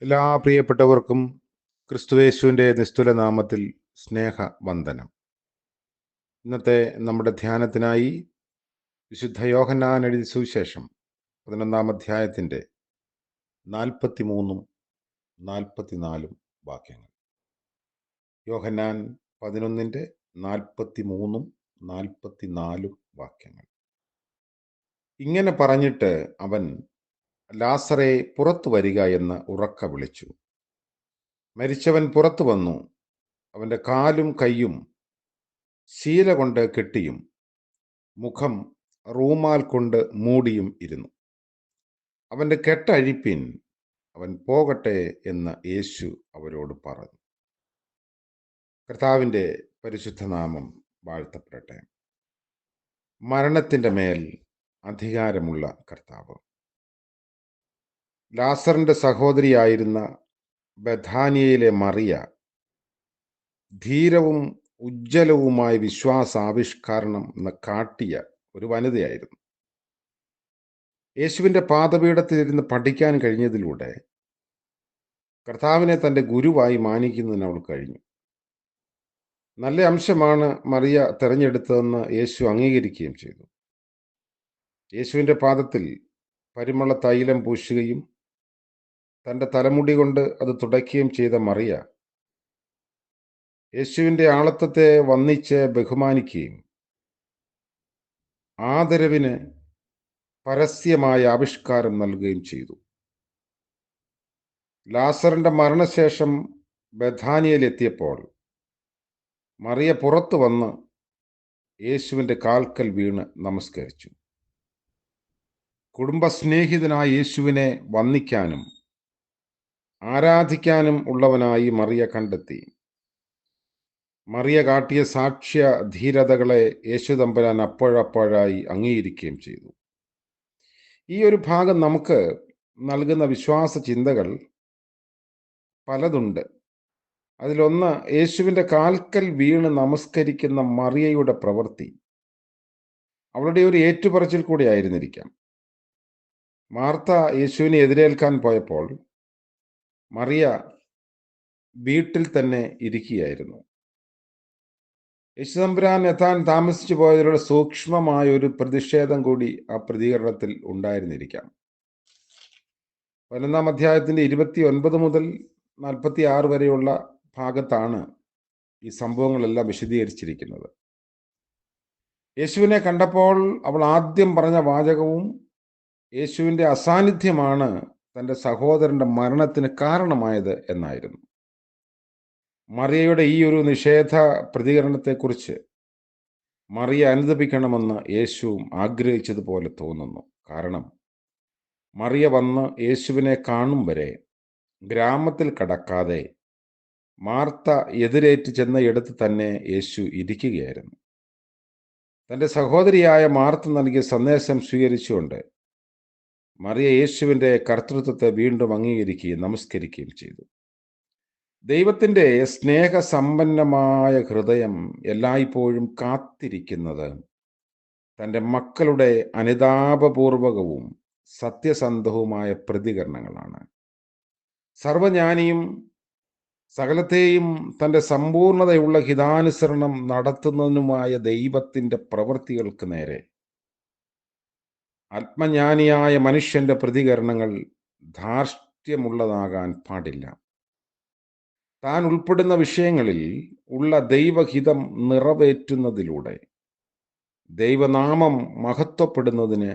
എല്ലാ പ്രിയപ്പെട്ടവർക്കും ക്രിസ്തുയേശുവിൻ്റെ നിസ്തുല നാമത്തിൽ സ്നേഹവന്ദനം. ഇന്നത്തെ നമ്മുടെ ധ്യാനത്തിനായി വിശുദ്ധ യോഹന്നാൻ എഴുതിയ സുവിശേഷം 11 അധ്യായത്തിൻ്റെ 43 44 വാക്യങ്ങൾ. യോഹന്നാൻ 11 43 44 വാക്യങ്ങൾ. ഇങ്ങനെ പറഞ്ഞിട്ട് അവൻ ലാസറെ പുറത്തു വരിക എന്ന് ഉറക്കെ വിളിച്ചു. മരിച്ചവൻ പുറത്തു വന്നു. അവൻ്റെ കാലും കൈയും ശീല കൊണ്ട് കെട്ടിയും മുഖം റൂമാൽ കൊണ്ട് മൂടിയും ഇരുന്നു. അവൻ്റെ കെട്ടഴിപ്പിൻ, അവൻ പോകട്ടെ എന്ന് യേശു അവരോട് പറഞ്ഞു. കർത്താവിൻ്റെ പരിശുദ്ധ നാമം വാഴ്ത്തപ്പെടട്ടെ. മരണത്തിൻ്റെ മേൽ അധികാരമുള്ള കർത്താവ്. ലാസറിൻ്റെ സഹോദരിയായിരുന്ന ബഥാനിയയിലെ മറിയ ധീരവും ഉജ്ജ്വലവുമായ വിശ്വാസാവിഷ്കരണം കാട്ടിയ ഒരു വനിതയായിരുന്നു. യേശുവിൻ്റെ പാദപീഠത്തിലിരുന്ന് പഠിക്കാൻ കഴിഞ്ഞതിലൂടെ കർത്താവിനെ തൻ്റെ ഗുരുവായി മാനിക്കുന്നതിന് അവൾ കഴിഞ്ഞു. നല്ല അംശമാണ് മറിയ തിരഞ്ഞെടുത്തതെന്ന് യേശു അംഗീകരിക്കുകയും ചെയ്തു. യേശുവിൻ്റെ പാദത്തിൽ പരിമള തൈലം പൂശുകയും തൻ്റെ തലമുടി കൊണ്ട് അത് തുടയ്ക്കുകയും ചെയ്ത മറിയ യേശുവിൻ്റെ ആളത്വത്തെ വന്ദിച്ച് ബഹുമാനിക്കുകയും ആദരവിന് പരസ്യമായ ആവിഷ്കാരം നൽകുകയും ചെയ്തു. ലാസറിന്റെ മരണശേഷം ബഥാനിയയിലെത്തിയപ്പോൾ മറിയ പുറത്തു വന്ന് യേശുവിൻ്റെ കാൽക്കൽ വീണ് നമസ്കരിച്ചു. കുടുംബസ്നേഹിതനായ യേശുവിനെ വന്ദിക്കാനും ആരാധിക്കാനും ഉള്ളവനായി മറിയ കണ്ടെത്തി. മറിയ കാട്ടിയ സാക്ഷ്യ ധീരതകളെ യേശു തമ്പുരാൻ അപ്പോഴപ്പോഴായി അംഗീകരിക്കുകയും ചെയ്തു. ഈ ഒരു ഭാഗം നമുക്ക് നൽകുന്ന വിശ്വാസ ചിന്തകൾ പലതുണ്ട്. അതിലൊന്ന്, യേശുവിൻ്റെ കാൽക്കൽ വീണ് നമസ്കരിക്കുന്ന മറിയയുടെ പ്രവൃത്തി അവളുടെ ഒരു ഏറ്റുപറച്ചിൽ കൂടി ആയിരുന്നിരിക്കാം. മാർത്ത യേശുവിനെ എതിരേൽക്കാൻ പോയപ്പോൾ മറിയ വീട്ടിൽ തന്നെ ഇരിക്കുകയായിരുന്നു. യേശുതമ്പുരാൻ എത്താൻ താമസിച്ചു പോയതിലൂടെ സൂക്ഷ്മമായ ഒരു പ്രതിഷേധം കൂടി ആ പ്രതികരണത്തിൽ ഉണ്ടായിരുന്നിരിക്കാം. 11 അധ്യായത്തിൻ്റെ 29 മുതൽ 46 വരെയുള്ള ഭാഗത്താണ് ഈ സംഭവങ്ങളെല്ലാം വിശദീകരിച്ചിരിക്കുന്നത്. യേശുവിനെ കണ്ടപ്പോൾ അവൾ ആദ്യം പറഞ്ഞ വാചകവും യേശുവിൻ്റെ അസാന്നിധ്യമാണ് തൻ്റെ സഹോദരൻ്റെ മരണത്തിന് കാരണമായത് എന്നായിരുന്നു. മറിയയുടെ ഈ ഒരു നിഷേധ പ്രതികരണത്തെക്കുറിച്ച് മറിയ അനുദപിക്കണമെന്ന് യേശുവും ആഗ്രഹിച്ചതുപോലെ തോന്നുന്നു. കാരണം മറിയ വന്ന് യേശുവിനെ കാണും വരെ ഗ്രാമത്തിൽ കടക്കാതെ മാർത്ത എതിരേറ്റ് ചെന്ന ഇടത്ത് തന്നെ യേശു ഇരിക്കുകയായിരുന്നു. തൻ്റെ സഹോദരിയായ മാർത്ത നൽകിയ സന്ദേശം സ്വീകരിച്ചുകൊണ്ട് മറിയ യേശുവിൻ്റെ കർത്തൃത്വത്തെ വീണ്ടും അംഗീകരിക്കുകയും നമസ്കരിക്കുകയും ചെയ്തു. ദൈവത്തിൻ്റെ സ്നേഹസമ്പന്നമായ ഹൃദയം എല്ലായ്പ്പോഴും കാത്തിരിക്കുന്നത് തൻ്റെ മക്കളുടെ അനുതാപപൂർവകവും സത്യസന്ധവുമായ പ്രതികരണങ്ങളാണ്. സർവജ്ഞാനിയും സകലത്തെയും തൻ്റെ സമ്പൂർണതയുള്ള ഹിതാനുസരണം നടത്തുന്നതിനുമായ ദൈവത്തിൻ്റെ പ്രവൃത്തികൾക്ക് നേരെ ആത്മജ്ഞാനിയായ മനുഷ്യന്റെ പ്രതികരണങ്ങൾ ധാർഷ്ട്യമുള്ളതാകാൻ പാടില്ല. താൻ ഉൾപ്പെടുന്ന വിഷയങ്ങളിൽ ഉള്ള ദൈവഹിതം നിറവേറ്റുന്നതിലൂടെ ദൈവനാമം മഹത്വപ്പെടുന്നതിന്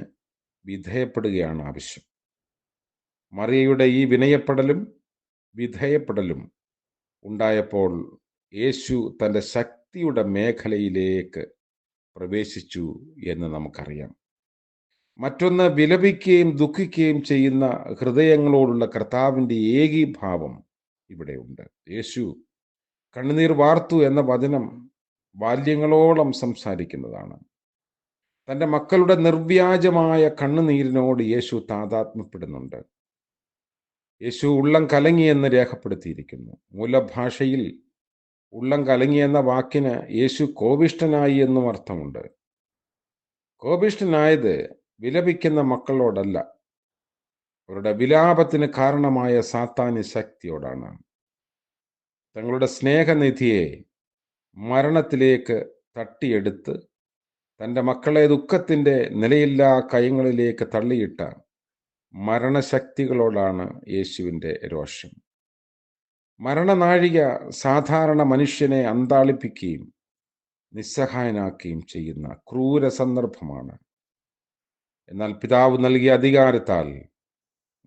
വിധേയപ്പെടുകയാണ് ആവശ്യം. മറിയയുടെ ഈ വിനയപ്പെടലും വിധേയപ്പെടലും ഉണ്ടായപ്പോൾ യേശു തൻ്റെ ശക്തിയുടെ മേഖലയിലേക്ക് പ്രവേശിച്ചു എന്ന് നമുക്കറിയാം. മറ്റൊന്ന്, വിലപിക്കുകയും ദുഃഖിക്കുകയും ചെയ്യുന്ന ഹൃദയങ്ങളോടുള്ള കർത്താവിൻ്റെ ഏകീഭാവം ഇവിടെയുണ്ട്. യേശു കണ്ണുനീർ വാർത്തു എന്ന വചനം ബാല്യങ്ങളോളം സംസാരിക്കുന്നതാണ്. തൻ്റെ മക്കളുടെ നിർവ്യാജമായ കണ്ണുനീരിനോട് യേശു താതാത്മ്യപ്പെടുന്നുണ്ട്. യേശു ഉള്ളം കലങ്ങി എന്ന് രേഖപ്പെടുത്തിയിരിക്കുന്നു. മൂലഭാഷയിൽ ഉള്ളം കലങ്ങി എന്ന വാക്കിന് യേശു കോപിഷ്ഠനായി എന്നും അർത്ഥമുണ്ട്. കോപിഷ്ഠനായത് വിലപിക്കുന്ന മക്കളോടല്ല, അവരുടെ വിലാപത്തിന് കാരണമായ സാത്താന്യ ശക്തിയോടാണ്. തങ്ങളുടെ സ്നേഹനിധിയെ മരണത്തിലേക്ക് തട്ടിയെടുത്ത് തൻ്റെ മക്കളെ ദുഃഖത്തിൻ്റെ നിലയില്ലാ കയങ്ങളിലേക്ക് തള്ളിയിട്ട മരണശക്തികളോടാണ് യേശുവിൻ്റെ രോഷം. മരണനാഴിക സാധാരണ മനുഷ്യനെ അന്താളിപ്പിക്കുകയും നിസ്സഹായനാക്കുകയും ചെയ്യുന്ന ക്രൂര സന്ദർഭമാണ്. എന്നാൽ പിതാവ് നൽകിയ അധികാരത്താൽ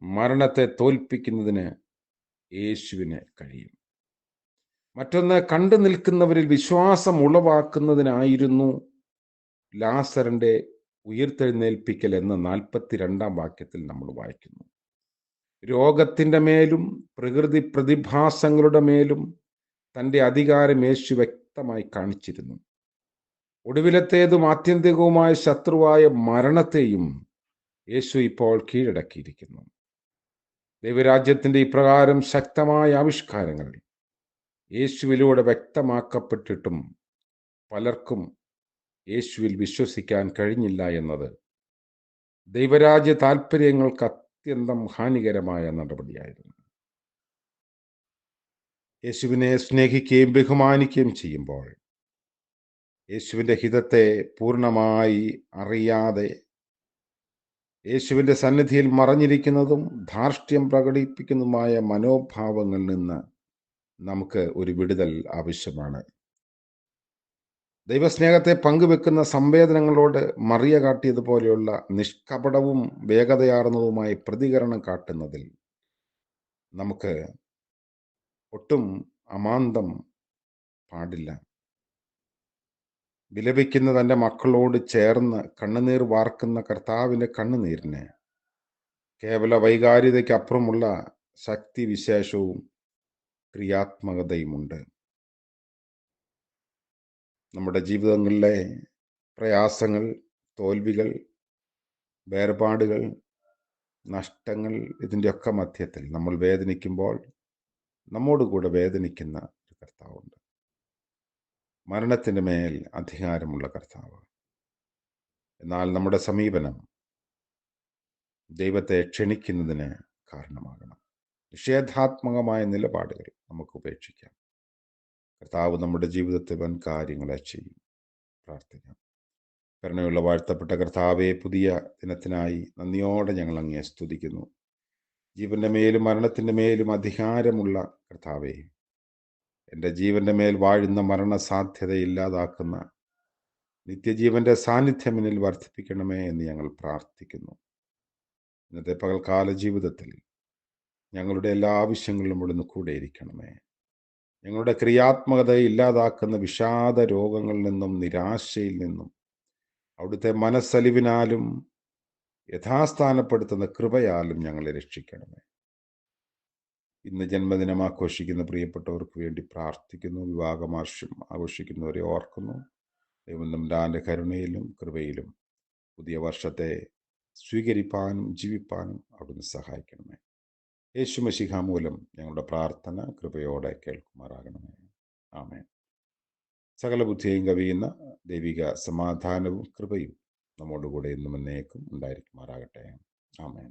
മരണത്തെ തോൽപ്പിക്കുന്നതിന് യേശുവിന് കഴിയും. മറ്റൊന്ന്, കണ്ടു നിൽക്കുന്നവരിൽ വിശ്വാസം ഉളവാക്കുന്നതിനായിരുന്നു ലാസറിന്റെ ഉയിർത്തെഴുന്നേൽപ്പിക്കൽ എന്ന് 42-ാം വാക്യത്തിൽ നമ്മൾ വായിക്കുന്നു. രോഗത്തിൻ്റെ മേലും പ്രകൃതി പ്രതിഭാസങ്ങളുടെ മേലും തൻ്റെ അധികാരം യേശു വ്യക്തമായി കാണിച്ചിരുന്നു. ഒടുവിലത്തേതും ആത്യന്തികവുമായ ശത്രുവായ മരണത്തെയും യേശു ഇപ്പോൾ കീഴടക്കിയിരിക്കുന്നു. ദൈവരാജ്യത്തിൻ്റെ ഇപ്രകാരം ശക്തമായ ആവിഷ്കാരങ്ങൾ യേശുവിലൂടെ വ്യക്തമാക്കപ്പെട്ടിട്ടും പലർക്കും യേശുവിൽ വിശ്വസിക്കാൻ കഴിഞ്ഞില്ല എന്നത് ദൈവരാജ്യ താൽപ്പര്യങ്ങൾക്ക് അത്യന്തം ഹാനികരമായ നടപടിയായിരുന്നു. യേശുവിനെ സ്നേഹിക്കുകയും ബഹുമാനിക്കുകയും ചെയ്യുമ്പോൾ യേശുവിൻ്റെ ഹിതത്തെ പൂർണ്ണമായി അറിയാതെ യേശുവിൻ്റെ സന്നിധിയിൽ മറഞ്ഞിരിക്കുന്നതും ധാർഷ്ട്യം പ്രകടിപ്പിക്കുന്നതുമായ മനോഭാവങ്ങളിൽ നിന്ന് നമുക്ക് ഒരു വിടുതൽ ആവശ്യമാണ്. ദൈവസ്നേഹത്തെ പങ്കുവെക്കുന്ന സംവേദനങ്ങളോട് മറിയ കാട്ടിയതുപോലെയുള്ള നിഷ്കപടവും വേഗതയാർന്നതുമായ പ്രതികരണം കാട്ടുന്നതിൽ നമുക്ക് ഒട്ടും അമാന്തം പാടില്ല. വിലപിക്കുന്ന തൻ്റെ മക്കളോട് ചേർന്ന് കണ്ണുനീർ വാർക്കുന്ന കർത്താവിൻ്റെ കണ്ണുനീരിന് കേവല വൈകാരികതയ്ക്കപ്പുറമുള്ള ശക്തിവിശേഷവും ക്രിയാത്മകതയുമുണ്ട്. നമ്മുടെ ജീവിതങ്ങളിലെ പ്രയാസങ്ങൾ, തോൽവികൾ, വേർപാടുകൾ, നഷ്ടങ്ങൾ, ഇതിൻ്റെയൊക്കെ മധ്യത്തിൽ നമ്മൾ വേദനിക്കുമ്പോൾ നമ്മോടുകൂടെ വേദനിക്കുന്ന ഒരു കർത്താവുണ്ട്. മരണത്തിൻ്റെ മേൽ അധികാരമുള്ള കർത്താവ്. എന്നാൽ നമ്മുടെ സമീപനം ദൈവത്തെ ക്ഷണിക്കുന്നതിന് കാരണമാകണം. നിഷേധാത്മകമായ നിലപാടുകൾ നമുക്ക് ഉപേക്ഷിക്കാം. കർത്താവ് നമ്മുടെ ജീവിതത്തിൽ വൻ കാര്യങ്ങളെ ചെയ്യും. പ്രാർത്ഥിക്കാം. കരുണയുള്ള വാഴ്ത്തപ്പെട്ട കർത്താവെ, പുതിയ ദിനത്തിനായി നന്ദിയോടെ ഞങ്ങൾ അങ്ങയെ സ്തുതിക്കുന്നു. ജീവന്റെ മേലും മരണത്തിൻ്റെ മേലും അധികാരമുള്ള കർത്താവെ, എൻ്റെ ജീവന്റെ മേൽ വാഴുന്ന മരണസാധ്യത ഇല്ലാതാക്കുന്ന നിത്യജീവന്റെ സാന്നിധ്യം എന്നിൽ വർദ്ധിപ്പിക്കണമേ എന്ന് ഞങ്ങൾ പ്രാർത്ഥിക്കുന്നു. ഇന്നത്തെ പകൽക്കാല ജീവിതത്തിൽ ഞങ്ങളുടെ എല്ലാ ആവശ്യങ്ങളിലും ഇവിടുന്ന് കൂടെ ഇരിക്കണമേ. ഞങ്ങളുടെ ക്രിയാത്മകതയെ ഇല്ലാതാക്കുന്ന വിഷാദ രോഗങ്ങളിൽ നിന്നും നിരാശയിൽ നിന്നും അവിടുത്തെ മനസ്സലിവിനാലും യഥാസ്ഥാനപ്പെടുത്തുന്ന കൃപയാലും ഞങ്ങളെ രക്ഷിക്കണമേ. ഇന്ന് ജന്മദിനം ആഘോഷിക്കുന്ന പ്രിയപ്പെട്ടവർക്ക് വേണ്ടി പ്രാർത്ഥിക്കുന്നു. വിവാഹമാർഷം ആഘോഷിക്കുന്നവരെ ഓർക്കുന്നു. ദൈവം തമ്പുരാന്റെ കരുണയിലും കൃപയിലും പുതിയ വർഷത്തെ സ്വീകരിപ്പാനും ജീവിപ്പാനും അവിടുന്ന് സഹായിക്കണമേ. യേശു മശിഹ മൂലം ഞങ്ങളുടെ പ്രാർത്ഥന കൃപയോടെ കേൾക്കുമാറാകണമേ. ആമേൻ. സകല ബുദ്ധിയെയും കവിയുന്ന ദൈവിക സമാധാനവും കൃപയും നമ്മോടുകൂടെ എന്നും എന്നേക്കും ഉണ്ടായിരിക്കുമാറാകട്ടെ. ആമേൻ.